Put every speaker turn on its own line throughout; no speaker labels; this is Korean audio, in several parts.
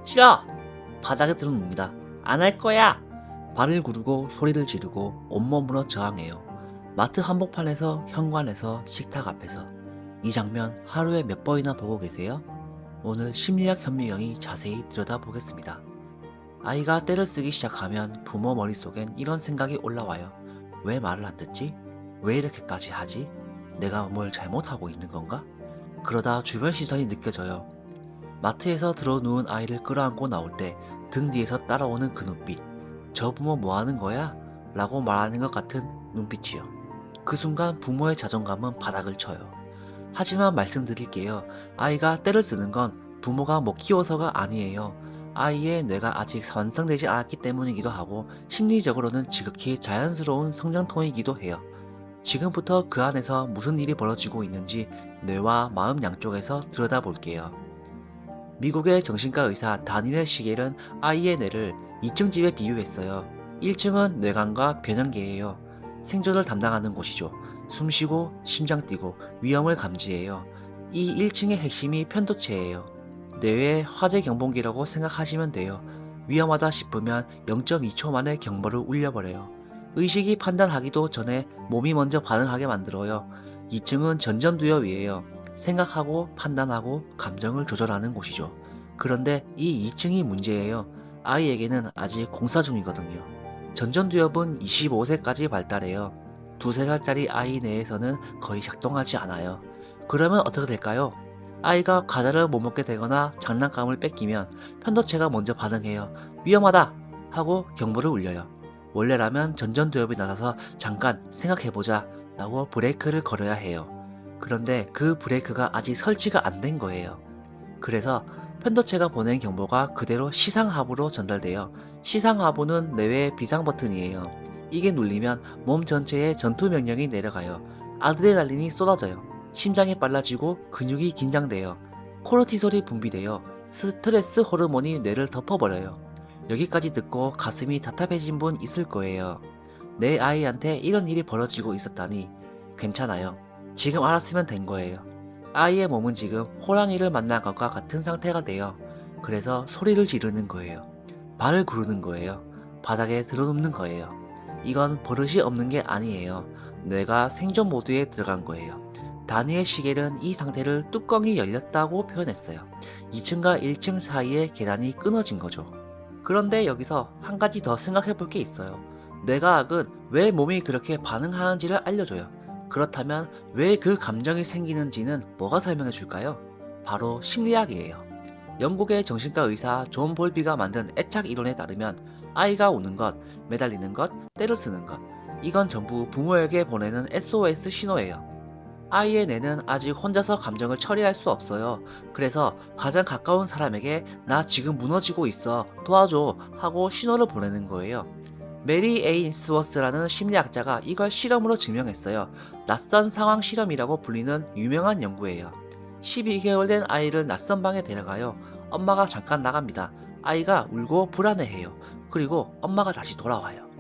싫어! 바닥에 드러눕니다. 안 할 거야! 발을 구르고 소리를 지르고 온몸으로 저항해요. 마트 한복판에서, 현관에서, 식탁 앞에서. 이 장면 하루에 몇 번이나 보고 계세요? 오늘 심리학 현미경이 자세히 들여다보겠습니다. 아이가 떼를 쓰기 시작하면 부모 머릿속엔 이런 생각이 올라와요. 왜 말을 안 듣지? 왜 이렇게까지 하지? 내가 뭘 잘못하고 있는 건가? 그러다 주변 시선이 느껴져요. 마트에서 들어 누운 아이를 끌어안고 나올 때 등 뒤에서 따라오는 그 눈빛. 저 부모 뭐 하는 거야? 라고 말하는 것 같은 눈빛이요. 그 순간 부모의 자존감은 바닥을 쳐요. 하지만 말씀드릴게요. 아이가 떼를 쓰는 건 부모가 못 키워서가 아니에요. 아이의 뇌가 아직 완성되지 않았기 때문이기도 하고 심리적으로는 지극히 자연스러운 성장통이기도 해요. 지금부터 그 안에서 무슨 일이 벌어지고 있는지 뇌와 마음 양쪽에서 들여다볼게요. 미국의 정신과 의사 다니엘 시겔은 아이의 뇌를 2층 집에 비유했어요. 1층은 뇌관과 변연계예요. 생존을 담당하는 곳이죠. 숨쉬고 심장 뛰고 위험을 감지해요. 이 1층의 핵심이 편도체예요. 뇌의 화재 경보기라고 생각하시면 돼요. 위험하다 싶으면 0.2초 만에 경보를 울려버려요. 의식이 판단하기도 전에 몸이 먼저 반응하게 만들어요. 2층은 전전두엽이에요. 생각하고 판단하고 감정을 조절하는 곳이죠. 그런데 이 2층이 문제예요. 아이에게는 아직 공사 중이거든요. 전전두엽은 25세까지 발달해요. 두세 살짜리 아이 내에서는 거의 작동하지 않아요. 그러면 어떻게 될까요? 아이가 과자를 못 먹게 되거나 장난감을 뺏기면 편도체가 먼저 반응해요. 위험하다! 하고 경보를 울려요. 원래라면 전전두엽이 나서서 잠깐 생각해보자 라고 브레이크를 걸어야 해요. 그런데 그 브레이크가 아직 설치가 안 된 거예요. 그래서 편도체가 보낸 경보가 그대로 시상하부로 전달돼요. 시상하부는 뇌의 비상 버튼이에요. 이게 눌리면 몸 전체에 전투 명령이 내려가요. 아드레날린이 쏟아져요. 심장이 빨라지고 근육이 긴장돼요. 코르티솔이 분비돼요. 스트레스 호르몬이 뇌를 덮어버려요. 여기까지 듣고 가슴이 답답해진 분 있을 거예요. 내 아이한테 이런 일이 벌어지고 있었다니. 괜찮아요. 지금 알았으면 된 거예요. 아이의 몸은 지금 호랑이를 만난 것과 같은 상태가 돼요. 그래서 소리를 지르는 거예요. 발을 구르는 거예요. 바닥에 드러눕는 거예요. 이건 버릇이 없는 게 아니에요. 뇌가 생존 모드에 들어간 거예요. 다니엘 시겔은 이 상태를 뚜껑이 열렸다고 표현했어요. 2층과 1층 사이에 계단이 끊어진 거죠. 그런데 여기서 한 가지 더 생각해 볼 게 있어요. 뇌과학은 왜 몸이 그렇게 반응하는지를 알려줘요. 그렇다면 왜 그 감정이 생기는지는 뭐가 설명해 줄까요? 바로 심리학이에요. 영국의 정신과 의사 존 볼비가 만든 애착 이론에 따르면 아이가 우는 것, 매달리는 것, 때를 쓰는 것, 이건 전부 부모에게 보내는 SOS 신호예요. 아이의 뇌는 아직 혼자서 감정을 처리할 수 없어요. 그래서 가장 가까운 사람에게 나 지금 무너지고 있어 도와줘 하고 신호를 보내는 거예요. 메리 에인스워스라는 심리학자가 이걸 실험으로 증명했어요. 낯선 상황 실험이라고 불리는 유명한 연구예요. 12개월 된 아이를 낯선 방에 데려가요. 엄마가 잠깐 나갑니다. 아이가 울고 불안해해요. 그리고 엄마가 다시 돌아와요.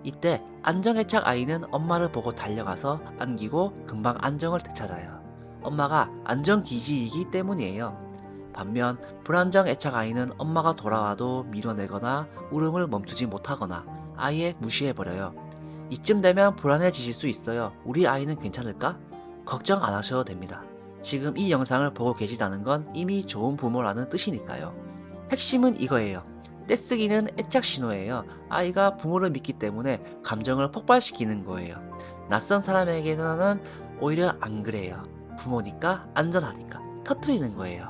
이때 안정애착 아이는 엄마를 보고 달려가서 안기고 금방 안정을 되찾아요. 엄마가 안정기지이기 때문이에요. 반면 불안정 애착 아이는 엄마가 돌아와도 밀어내거나 울음을 멈추지 못하거나 아예 무시해버려요. 이쯤 되면 불안해지실 수 있어요. 우리 아이는 괜찮을까? 걱정 안 하셔도 됩니다. 지금 이 영상을 보고 계시다는 건 이미 좋은 부모라는 뜻이니까요. 핵심은 이거예요. 떼쓰기는 애착 신호예요. 아이가 부모를 믿기 때문에 감정을 폭발시키는 거예요. 낯선 사람에게는 오히려 안 그래요. 부모니까 안전하니까 터트리는 거예요.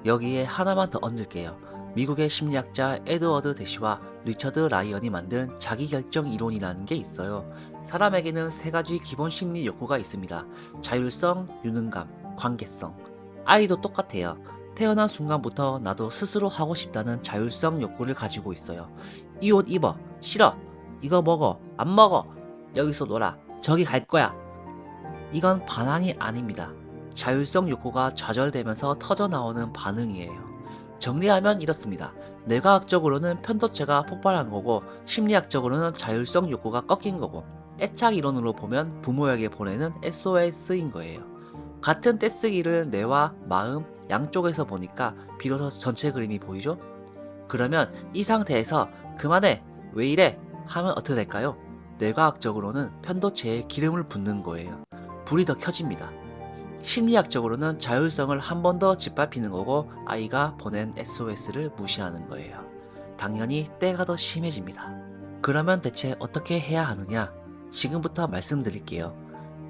여기에 하나만 더 얹을게요. 미국의 심리학자 에드워드 대시와 리처드 라이언이 만든 자기결정 이론이라는 게 있어요. 사람에게는 세 가지 기본 심리 욕구가 있습니다. 자율성, 유능감, 관계성. 아이도 똑같아요. 태어난 순간부터 나도 스스로 하고 싶다는 자율성 욕구를 가지고 있어요. 이 옷 입어. 싫어. 이거 먹어. 안 먹어. 여기서 놀아. 저기 갈 거야. 이건 반항이 아닙니다. 자율성 욕구가 좌절되면서 터져나오는 반응이에요. 정리하면 이렇습니다. 뇌과학적으로는 편도체가 폭발한 거고 심리학적으로는 자율성 욕구가 꺾인 거고 애착 이론으로 보면 부모에게 보내는 SOS인 거예요. 같은 떼쓰기를 뇌와 마음 양쪽에서 보니까 비로소 전체 그림이 보이죠? 그러면 이 상태에서 그만해! 왜 이래? 하면 어떻게 될까요? 뇌과학적으로는 편도체에 기름을 붓는 거예요. 불이 더 켜집니다. 심리학적으로는 자율성을 한 번 더 짓밟히는 거고 아이가 보낸 SOS를 무시하는 거예요. 당연히 때가 더 심해집니다. 그러면 대체 어떻게 해야 하느냐? 지금부터 말씀드릴게요.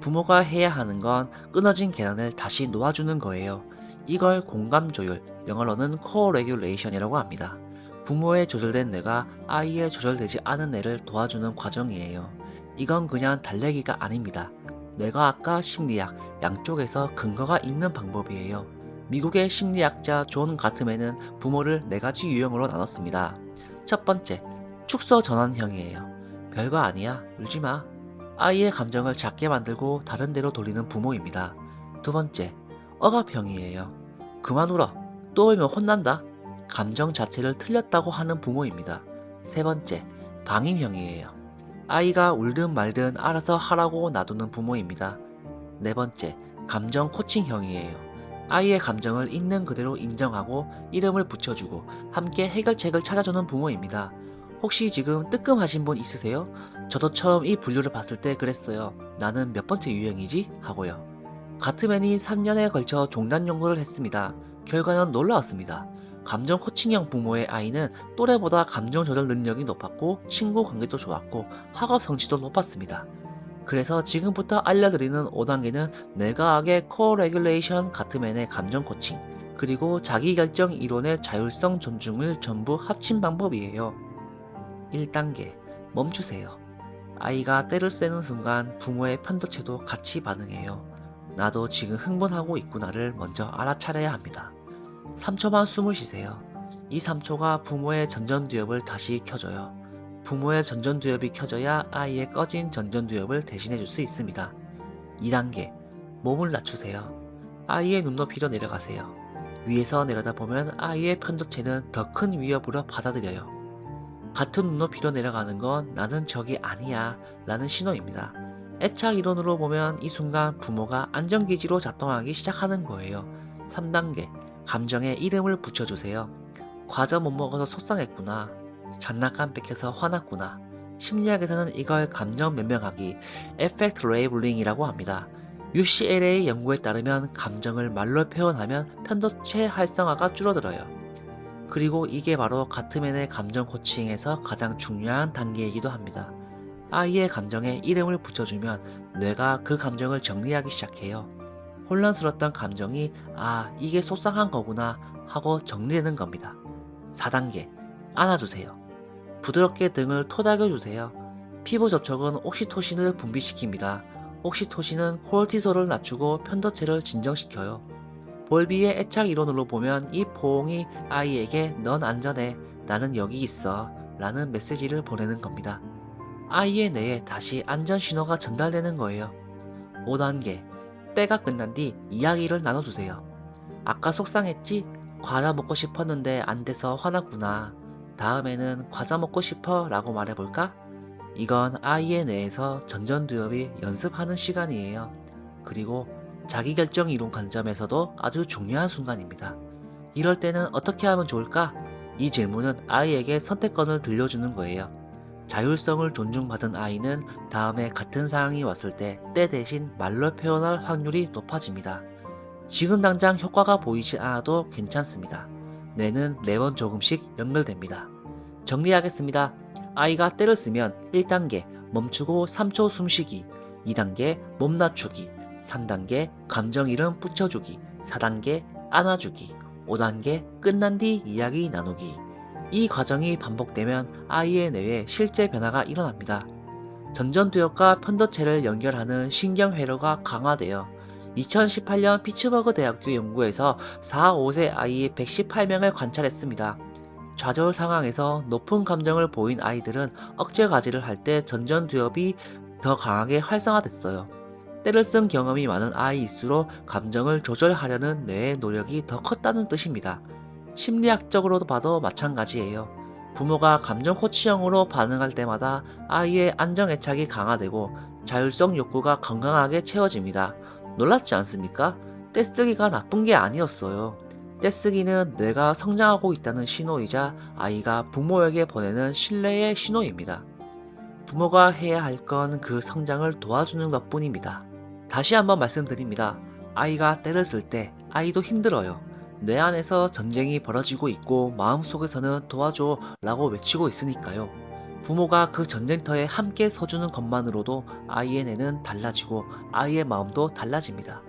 부모가 해야 하는 건 끊어진 계란을 다시 놓아주는 거예요. 이걸 공감 조율, 영어로는 co-regulation이라고 합니다. 부모의 조절된 뇌가 아이의 조절되지 않은 뇌를 도와주는 과정이에요. 이건 그냥 달래기가 아닙니다. 뇌과학과 심리학 양쪽에서 근거가 있는 방법이에요. 미국의 심리학자 존 가트맨은 부모를 4가지 유형으로 나눴습니다. 첫 번째, 축소 전환형이에요. 별거 아니야, 울지마. 아이의 감정을 작게 만들고 다른 데로 돌리는 부모입니다. 두 번째, 억압형이에요. 그만 울어. 또 울면 혼난다. 감정 자체를 틀렸다고 하는 부모입니다. 세 번째, 방임형이에요. 아이가 울든 말든 알아서 하라고 놔두는 부모입니다. 네 번째, 감정 코칭형이에요. 아이의 감정을 있는 그대로 인정하고 이름을 붙여주고 함께 해결책을 찾아주는 부모입니다. 혹시 지금 뜨끔하신 분 있으세요? 저도 처음 이 분류를 봤을 때 그랬어요. 나는 몇 번째 유형이지? 하고요. 가트맨이 3년에 걸쳐 종단 연구를 했습니다. 결과는 놀라웠습니다. 감정 코칭형 부모의 아이는 또래보다 감정 조절 능력이 높았고 친구 관계도 좋았고 학업 성취도 높았습니다. 그래서 지금부터 알려드리는 5단계는 뇌과학의 co-regulation 가트맨의 감정 코칭 그리고 자기결정 이론의 자율성 존중을 전부 합친 방법이에요. 1단계 멈추세요. 아이가 때를 쐬는 순간 부모의 편도체도 같이 반응해요. 나도 지금 흥분하고 있구나를 먼저 알아차려야 합니다. 3초만 숨을 쉬세요. 이 3초가 부모의 전전두엽을 다시 켜줘요. 부모의 전전두엽이 켜져야 아이의 꺼진 전전두엽을 대신해 줄 수 있습니다. 2단계, 몸을 낮추세요. 아이의 눈높이로 내려가세요. 위에서 내려다보면 아이의 편도체는 더 큰 위협으로 받아들여요. 같은 눈높이로 내려가는 건 나는 적이 아니야 라는 신호입니다. 애착 이론으로 보면 이 순간 부모가 안전기지로 작동하기 시작하는 거예요. 3단계, 감정에 이름을 붙여주세요. 과자 못 먹어서 속상했구나. 장난감 뺏겨서 화났구나. 심리학에서는 이걸 감정 변명하기, Affect Labeling이라고 합니다. UCLA 연구에 따르면 감정을 말로 표현하면 편도체 활성화가 줄어들어요. 그리고 이게 바로 가트맨의 감정 코칭에서 가장 중요한 단계이기도 합니다. 아이의 감정에 이름을 붙여주면 뇌가 그 감정을 정리하기 시작해요. 혼란스러웠던 감정이 이게 속상한 거구나 하고 정리되는 겁니다. 4단계 안아주세요. 부드럽게 등을 토닥여주세요. 피부 접촉은 옥시토신을 분비시킵니다. 옥시토신은 코르티솔을 낮추고 편도체를 진정시켜요. 볼비의 애착 이론으로 보면 이 포옹이 아이에게 넌 안전해, 나는 여기 있어 라는 메시지를 보내는 겁니다. 아이의 뇌에 다시 안전 신호가 전달되는 거예요. 5단계 때가 끝난 뒤 이야기를 나눠주세요. 아까 속상했지? 과자 먹고 싶었는데 안 돼서 화났구나. 다음에는 과자 먹고 싶어 라고 말해볼까? 이건 아이의 뇌에서 전전두엽이 연습하는 시간이에요. 그리고 자기결정 이론 관점에서도 아주 중요한 순간입니다. 이럴 때는 어떻게 하면 좋을까? 이 질문은 아이에게 선택권을 들려주는 거예요. 자율성을 존중받은 아이는 다음에 같은 상황이 왔을 때 대신 말로 표현할 확률이 높아집니다. 지금 당장 효과가 보이지 않아도 괜찮습니다. 뇌는 매번 조금씩 연결됩니다. 정리하겠습니다. 아이가 때를 쓰면 1단계 멈추고 3초 숨쉬기, 2단계 몸 낮추기, 3단계 감정 이름 붙여주기, 4단계 안아주기, 5단계 끝난 뒤 이야기 나누기. 이 과정이 반복되면 아이의 뇌에 실제 변화가 일어납니다. 전전두엽과 편도체를 연결하는 신경회로가 강화되어 2018년 피츠버그 대학교 연구에서 4, 5세 아이 118명을 관찰했습니다. 좌절 상황에서 높은 감정을 보인 아이들은 억제가지를 할 때 전전두엽이 더 강하게 활성화됐어요. 때를 쓴 경험이 많은 아이일수록 감정을 조절하려는 뇌의 노력이 더 컸다는 뜻입니다. 심리학적으로도 봐도 마찬가지예요. 부모가 감정 코치형으로 반응할 때마다 아이의 안정애착이 강화되고 자율성 욕구가 건강하게 채워집니다. 놀랍지 않습니까? 떼쓰기가 나쁜 게 아니었어요. 떼쓰기는 뇌가 성장하고 있다는 신호이자 아이가 부모에게 보내는 신뢰의 신호입니다. 부모가 해야 할 건 그 성장을 도와주는 것 뿐입니다. 다시 한번 말씀드립니다. 아이가 때를 쓸 때 아이도 힘들어요. 뇌 안에서 전쟁이 벌어지고 있고 마음속에서는 도와줘 라고 외치고 있으니까요. 부모가 그 전쟁터에 함께 서주는 것만으로도 아이의 뇌는 달라지고 아이의 마음도 달라집니다.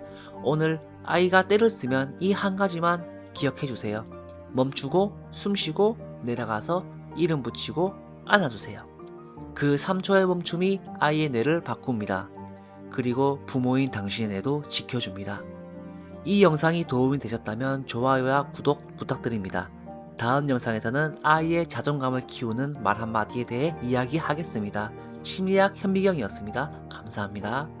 오늘 아이가 때를 쓰면 이 한 가지만 기억해 주세요. 멈추고 숨 쉬고 내려가서 이름 붙이고 안아주세요. 그 3초의 멈춤이 아이의 뇌를 바꿉니다. 그리고 부모인 당신의 뇌도 지켜줍니다. 이 영상이 도움이 되셨다면 좋아요와 구독 부탁드립니다. 다음 영상에서는 아이의 자존감을 키우는 말 한마디에 대해 이야기하겠습니다. 심리학 현미경이었습니다. 감사합니다.